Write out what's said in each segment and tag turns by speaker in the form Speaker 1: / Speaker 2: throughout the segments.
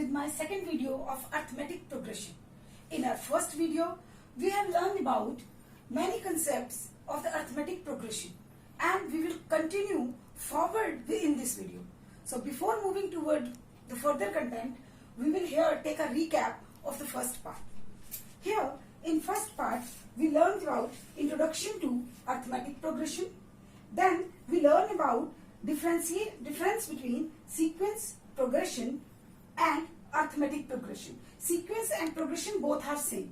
Speaker 1: with my second video of arithmetic progression. In our first video, we have learned about many concepts of the arithmetic progression and we will continue forward in this video. So before moving toward the further content, we will here take a recap of the first part. Here in first part, we learned about introduction to arithmetic progression. Then we learned about difference between sequence progression and arithmetic progression. Sequence and progression both are same.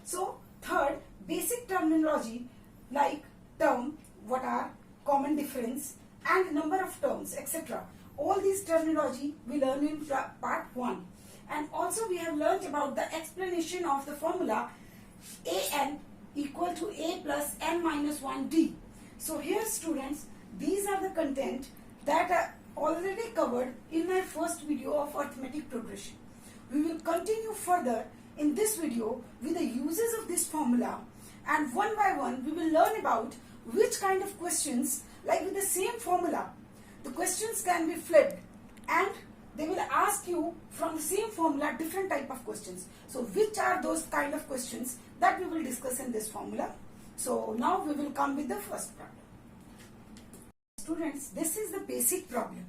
Speaker 1: So third, basic terminology like term, what are, common difference and number of terms, etc. All these terminology we learn in part 1. And also we have learned about the explanation of the formula an equal to a plus n minus 1d. So here students, these are the content that are already covered in my first video of arithmetic progression. We will continue further in this video with the uses of this formula, and one by one we will learn about which kind of questions, like with the same formula, the questions can be flipped and they will ask you from the same formula different type of questions. So which are those kind of questions that we will discuss in this formula. So now we will come with the first problem. Students, this is the basic problem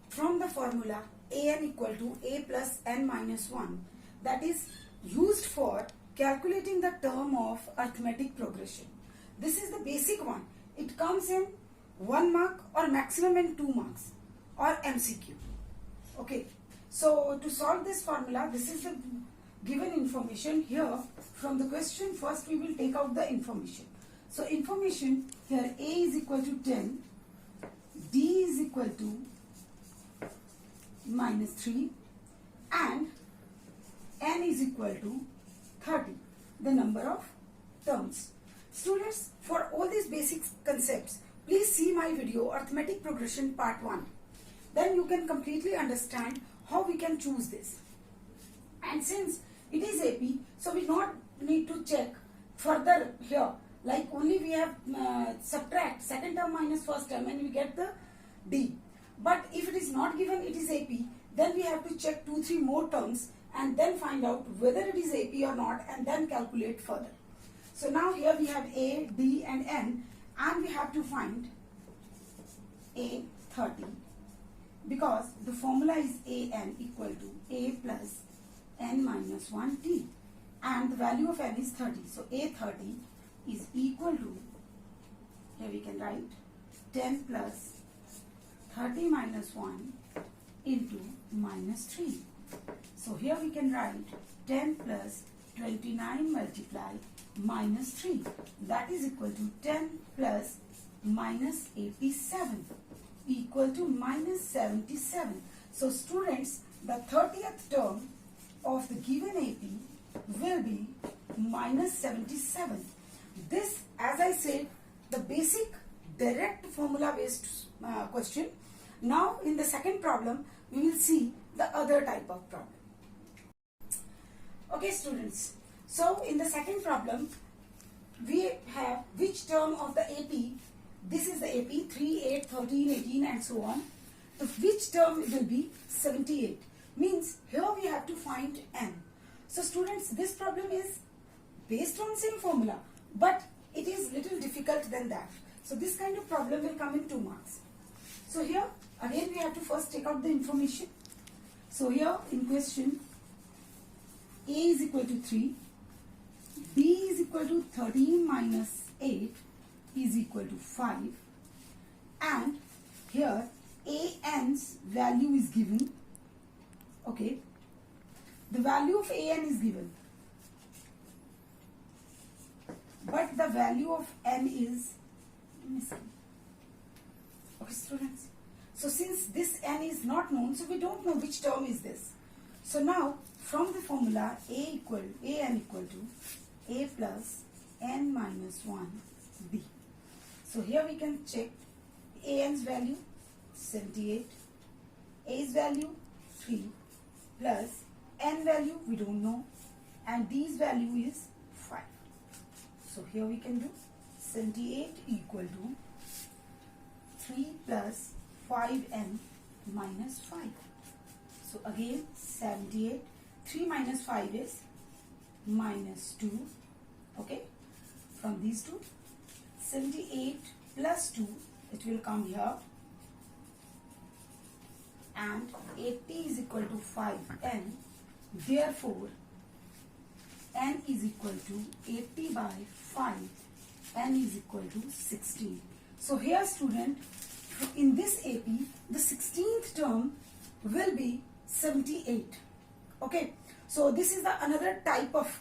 Speaker 1: from the formula an equal to a plus n minus 1, that is used for calculating the term of arithmetic progression. This is the basic one. It comes in 1 mark or maximum in 2 marks or MCQ. Okay, so to solve this formula, this is the given information here. From the question, first we will take out the information. So information here, a is equal to 10, d is equal to minus 3 and n is equal to 30, the number of terms. Students, for all these basic concepts, please see my video arithmetic progression part 1. Then you can completely understand how we can choose this. And since it is AP, so we not need to check further here. Like only we have subtract second term minus first term and we get the D. But if it is not given it is AP, then we have to check 2-3 more terms and then find out whether it is AP or not and then calculate further. So now here we have A, D and N and we have to find A 30 because the formula is AN equal to A plus N minus 1T and the value of N is 30. So A 30 is equal to, here we can write 10 plus 30 minus 1 into minus 3. So here we can write 10 plus 29 multiply minus 3, that is equal to 10 plus minus 87 equal to minus 77. So students, the 30th term of the given AP will be minus 77. This, as I said, the basic direct formula based question. Now in the second problem, we will see the other type of problem. Okay students, so in the second problem, we have which term of the AP, this is the AP 3, 8, 13, 18 and so on. So which term will be 78, means here we have to find n. So students, this problem is based on same formula, but it is little difficult than that. So this kind of problem will come in 2 marks. So here again we have to first take out the information. So here in question, A is equal to 3, B is equal to 13 minus 8 is equal to 5 and here AN's value is given. Okay, the value of AN is given, but the value of N is missing. Okay students, so since this N is not known, so we don't know which term is this. So now from the formula AN equal to A plus N minus 1 B. So here we can check AN's value 78, A's value 3 plus N value we don't know and D's value is 5. So here we can do 78 equal to 3 plus 5n minus 5. So again 78, 3 minus 5 is minus 2. Okay, from these two, 78 plus 2, it will come here, and 80 is equal to 5n. Therefore, n is equal to 80 by 5. N is equal to 16. So here, student, in this AP, the 16th term will be 78. Okay. So this is the another type of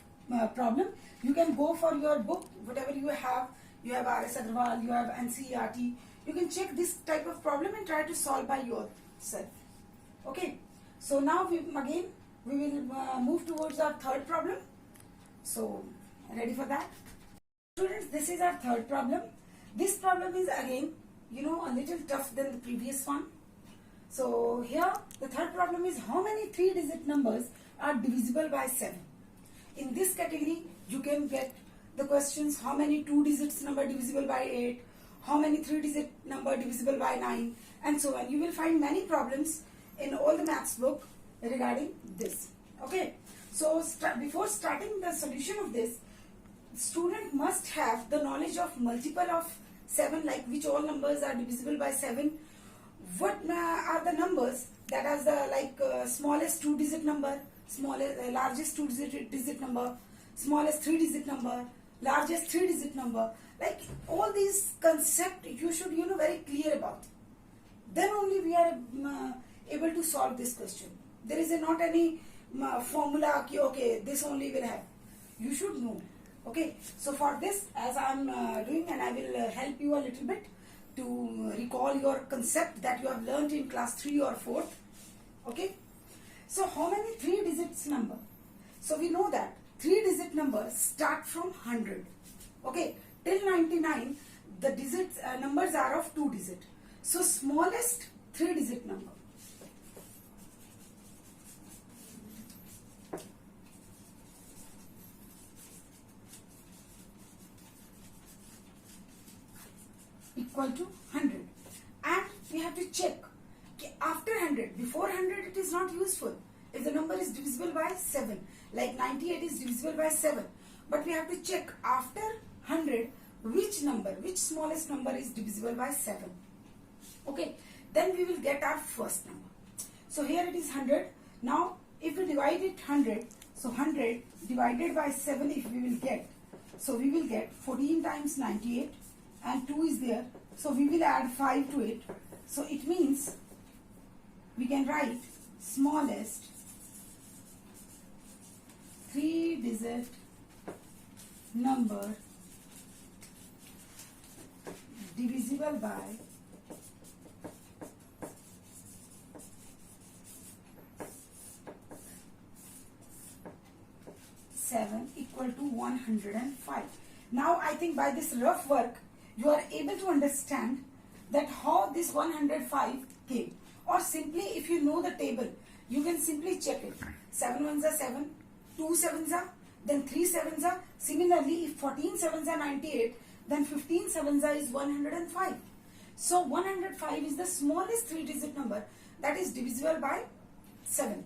Speaker 1: problem. You can go for your book, whatever you have R.S. Agrawal, you have NCERT. You can check this type of problem and try to solve by yourself. Okay. So now we will move towards our third problem. So ready for that? Students, this is our third problem. This problem is again, a little tough than the previous one. So here the third problem is how many 3-digit numbers are divisible by 7. In this category, you can get the questions how many 2-digit number divisible by 8, how many 3-digit number divisible by 9, and so on. You will find many problems in all the maths book regarding this. Okay. So before starting the solution of this, student must have the knowledge of multiple of 7, like which all numbers are divisible by 7. What are the numbers that has the smallest 2-digit number, largest 2-digit number, smallest 3-digit number, largest 3-digit number. Like all these concepts you should very clear about. Then only we are able to solve this question. There is not any formula, okay, this only will have. You should know. Okay, so for this, as I am doing, and I will help you a little bit to recall your concept that you have learned in class 3 or 4. Okay, so how many 3-digit number? So we know that 3-digit numbers start from 100. Okay, till 99, the digits numbers are of 2-digit. So smallest 3-digit number. Equal to 100, and we have to check after 100. Before 100 it is not useful if the number is divisible by 7, like 98 is divisible by 7, but we have to check after 100 which smallest number is divisible by 7. Okay, then we will get our first number. So here it is 100. Now if we divide it 100, so 100 divided by 7, if we will get, so we will get 14 times 98, and 2 is there, so we will add 5 to it. So it means we can write smallest 3-digit number divisible by 7 equal to 105. Now I think by this rough work you are able to understand that how this 105 came, or simply if you know the table you can simply check it. 7 ones are 7, 2 sevens are, then 3 sevens are. Similarly, if 14 sevens are 98, then 15 sevens are is 105. So 105 is the smallest 3-digit number that is divisible by 7.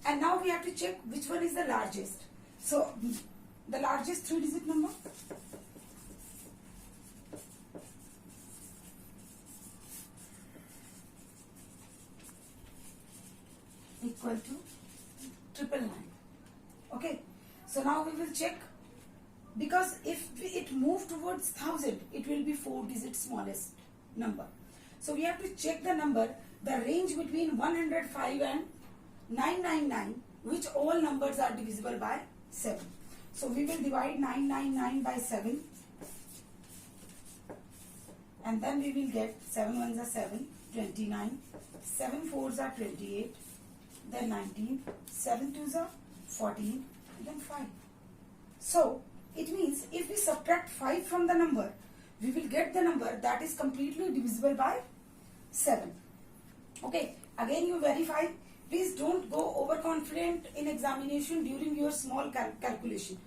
Speaker 1: And now we have to check which one is the largest. So the largest 3-digit number, equal to 999. Okay, so now we will check, because if it moves towards 1000, it will be 4-digit smallest number. So we have to check the number, the range between 105 and 999, which all numbers are divisible by 7. So we will divide 999 by 7, and then we will get 7 ones are 7, 29, 7 fours are 28, then 19, 7 twos are 14, then 5. So it means if we subtract 5 from the number, we will get the number that is completely divisible by 7. Okay, again you verify. Please don't go overconfident in examination during your small calculation.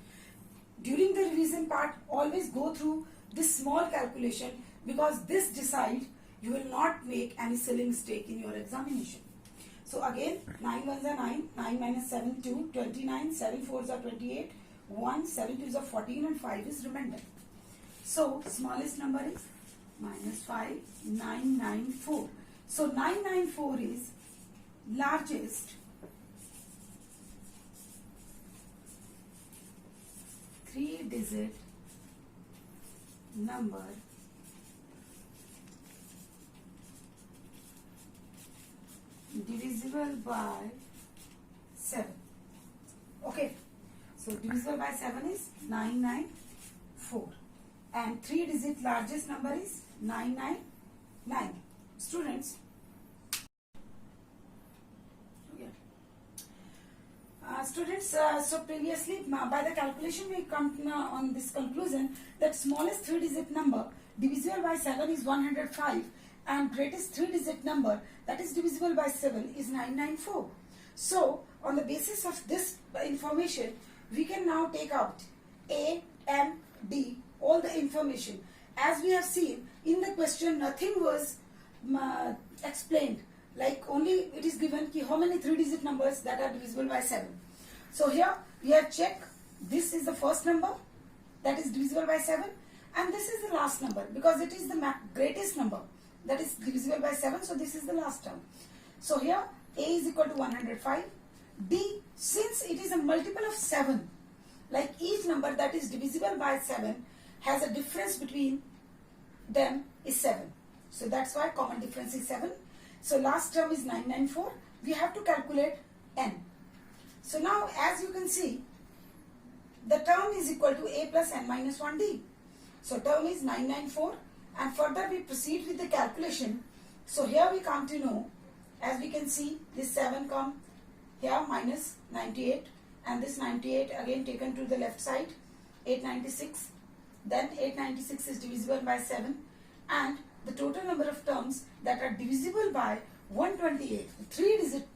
Speaker 1: During the revision part, always go through this small calculation, because this decides you will not make any silly mistake in your examination. So again, 9 ones are 9, 9 minus 7, 2, 29, 7 fours are 28, 1, 7 twos are 14 and 5 is remainder. So smallest number is minus 5, 994. So 994 is largest 3-digit number divisible by 7. Okay, so divisible by 7 is 994 and 3-digit largest number is 999. Students, so previously by the calculation we come on this conclusion that smallest 3-digit number divisible by 7 is 105 and greatest 3-digit number that is divisible by 7 is 994. So on the basis of this information we can now take out A, M, D, all the information. As we have seen in the question, nothing was explained, like only it is given ki how many 3-digit numbers that are divisible by 7. So here we have checked, this is the first number that is divisible by 7 and this is the last number because it is the greatest number that is divisible by 7, so this is the last term. So here A is equal to 105, D, since it is a multiple of 7, like each number that is divisible by 7 has a difference between them is 7. So that's why common difference is 7. So last term is 994. We have to calculate N. So now as you can see, the term is equal to A plus N minus 1D. So term is 994 and further we proceed with the calculation. So here we come to know, as we can see, this 7 come here minus 98 and this 98 again taken to the left side, 896. Then 896 is divisible by 7 and the total number of terms that are divisible by 128, 3-digit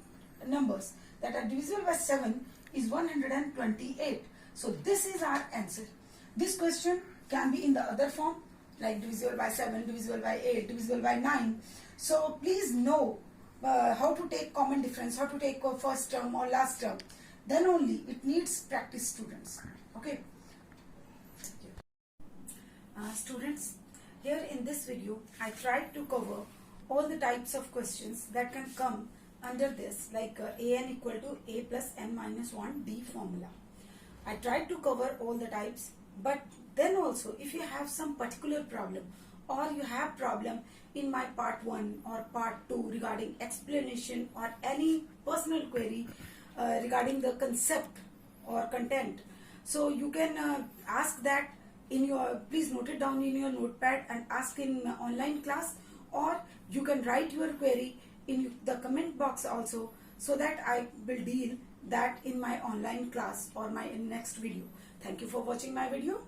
Speaker 1: numbers that are divisible by 7 is 128. So this is our answer. This question can be in the other form like divisible by 7, divisible by 8, divisible by 9. So please know how to take common difference, how to take first term or last term. Then only it needs practice, students. Okay. Students, here in this video I tried to cover all the types of questions that can come under this, like an equal to a plus n minus 1 d formula. I tried to cover all the types, but then also if you have some particular problem or you have problem in my part 1 or part 2 regarding explanation or any personal query regarding the concept or content, so you can ask that in your, please note it down in your notepad and ask in online class, or you can write your query in the comment box also, so that I will deal that in my online class or my next video. Thank you for watching my video.